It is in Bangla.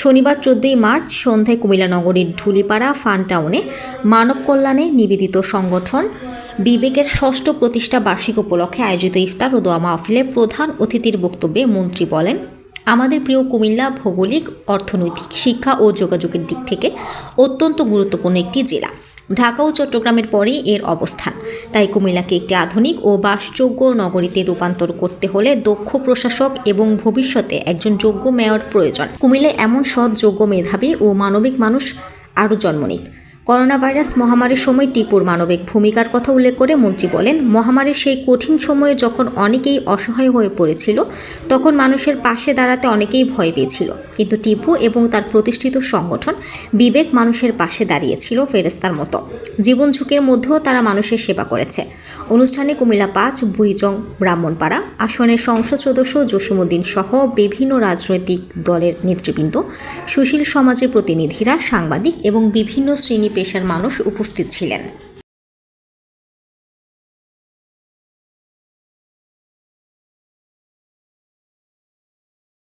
শনিবার 14 মার্চ সন্ধ্যায় কুমিল্লা নগরীর ঢুলিপাড়া ফান টাউনে মানব কল্যাণে নিবেদিত সংগঠন বিবেকের ষষ্ঠ প্রতিষ্ঠা বার্ষিক উপলক্ষে আয়োজিত ইফতার ও দোয়া মাহফিলে প্রধান অতিথির বক্তব্যে মন্ত্রী বলেন, আমাদের প্রিয় কুমিল্লা ভৌগোলিক, অর্থনৈতিক, শিক্ষা ও যোগাযোগের দিক থেকে অত্যন্ত গুরুত্বপূর্ণ একটি জেলা। ঢাকা ও চট্টগ্রামের পরেই এর অবস্থান। তাই কুমিল্লাকে একটি আধুনিক ও বাসযোগ্য নগরীতে রূপান্তর করতে হলে দক্ষ প্রশাসক এবং ভবিষ্যতে একজন যোগ্য মেয়র প্রয়োজন। কুমিল্লায় এমন সৎ, যোগ্য, মেধাবী ও মানবিক মানুষ আরও জন্ম নিক। করোনা ভাইরাস মহামারীর সময় টিপুর মানবিক ভূমিকার কথা উল্লেখ করে মন্ত্রী বলেন, মহামারীর সেই কঠিন সময়ে যখন অনেকেই অসহায় হয়ে পড়েছিল, তখন মানুষের পাশে দাঁড়াতে অনেকেই ভয় পেয়েছিল, কিন্তু টিপু এবং তার প্রতিষ্ঠিত সংগঠন বিবেক মানুষের পাশে দাঁড়িয়েছিল ফেরেস্তার মতো। জীবন ঝুঁকির মধ্যেও তারা মানুষের সেবা করেছে। অনুষ্ঠানে কুমিল্লা 5 বুড়িচং ব্রাহ্মণপাড়া আসনের সংসদ সদস্য জসিমউদ্দিন সহ বিভিন্ন রাজনৈতিক দলের নেতৃবৃন্দ, সুশীল সমাজের প্রতিনিধিরা, সাংবাদিক এবং বিভিন্ন শ্রেণী পেশার মানুষ উপস্থিত ছিলেন।